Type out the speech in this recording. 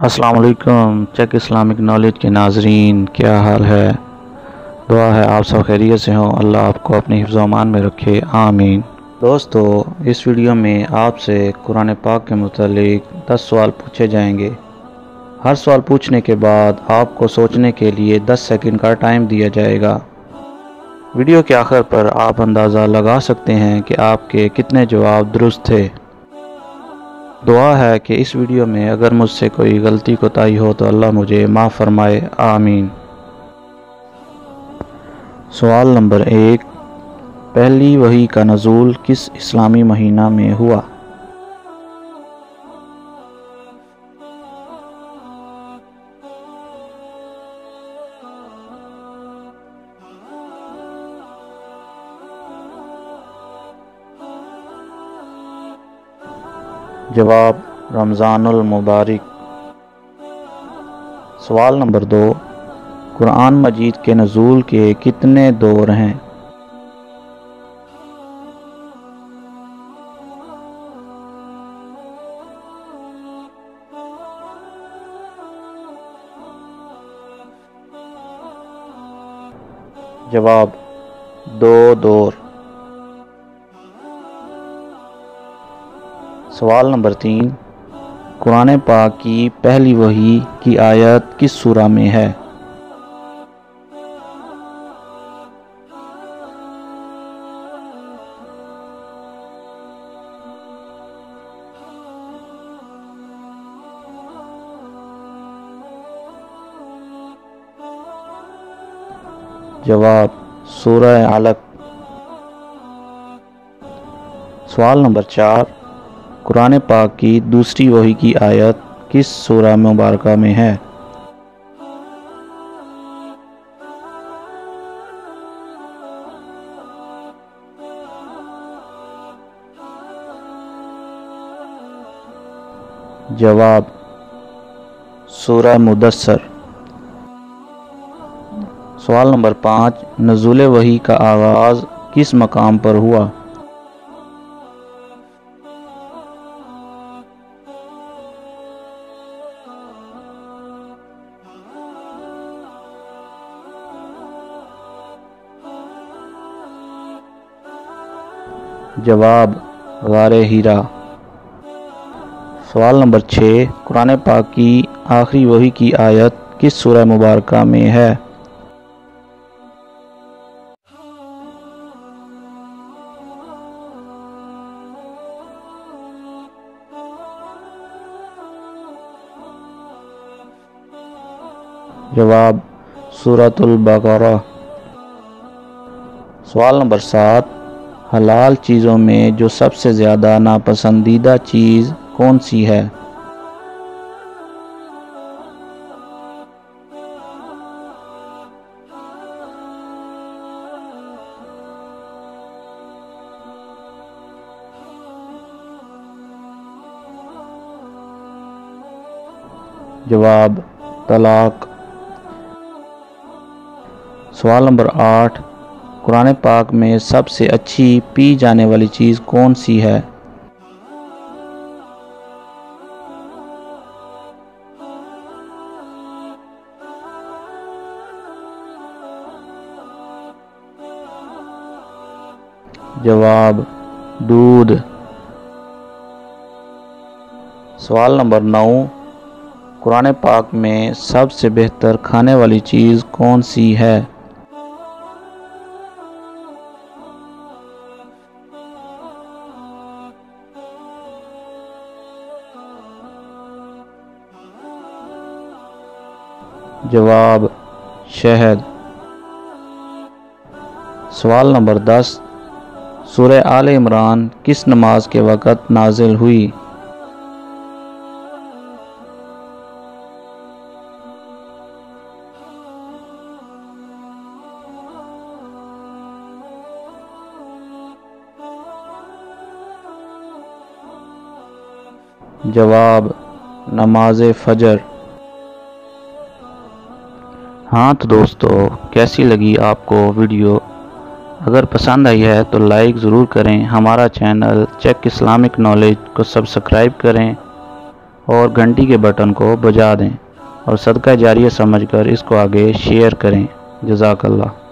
السلام علیکم check Islamic knowledge کے ناظرین، کیا حال ہے؟ دعا ہے آپ سب خیریت سے ہوں، اللہ آپ کو اپنی حفظ و امان میں رکھے، آمین۔ دوستو، اس ویڈیو میں آپ سے قرآن پاک کے متعلق 10 سوال پوچھے جائیں گے۔ ہر سوال پوچھنے کے بعد آپ کو سوچنے کے لیے 10 سیکنڈ کا ٹائم دیا جائے گا۔ ویڈیو کے آخر پر آپ اندازہ لگا سکتے ہیں کہ آپ کے کتنے جواب درست تھے۔ دعا ہے کہ اس ویڈیو میں اگر مجھ سے کوئی غلطی کوتاہی ہو تو اللہ مجھے معاف فرمائے، آمین۔ سوال نمبر 1، پہلی وحی کا نزول کس اسلامی مہینہ میں ہوا؟ جواب رمضان المبارک۔ سوال نمبر 2، قرآن مجید کے نزول کے کتنے دور ہیں؟ جواب 2 دور۔ سوال نمبر 3، قرآن پاک کی پہلی وحی کی آیت کس سورہ میں ہے؟ جواب سورہ علق۔ سوال نمبر 4، قرآن پاک کی دوسری وحی کی آیت کس سورہ مبارکہ میں ہے؟ جواب سورہ مدثر۔ سوال نمبر 5، نزول وحی کا آغاز کس مقام پر ہوا؟ جواب غار حرا۔ سوال نمبر 6، قرآن پاک کی آخری وحی کی آیت کس سورہ مبارکہ میں ہے؟ جواب سورۃ البقرہ۔ سوال نمبر 7، حلال چیزوں میں جو سب سے زیادہ ناپسندیدہ چیز کون سی ہے؟ جواب طلاق۔ سوال نمبر 8، قرآن پاک میں سب سے اچھی پی جانے والی چیز کون سی ہے؟ جواب دودھ۔ سوال نمبر 9، قرآن پاک میں سب سے بہتر کھانے والی چیز کون سی ہے؟ جواب شہد۔ سوال نمبر 10، سورہ آل عمران کس نماز کے وقت نازل ہوئی؟ جواب نماز فجر۔ ہاں تو دوستو، کیسی لگی آپ کو ویڈیو؟ اگر پسند آئی ہے تو لائک ضرور کریں، ہمارا چینل چیک اسلامک نالج کو سبسکرائب کریں اور گھنٹی کے بٹن کو بجا دیں اور صدقہ جاریہ سمجھ کر اس کو آگے شیئر کریں۔ جزاک اللہ۔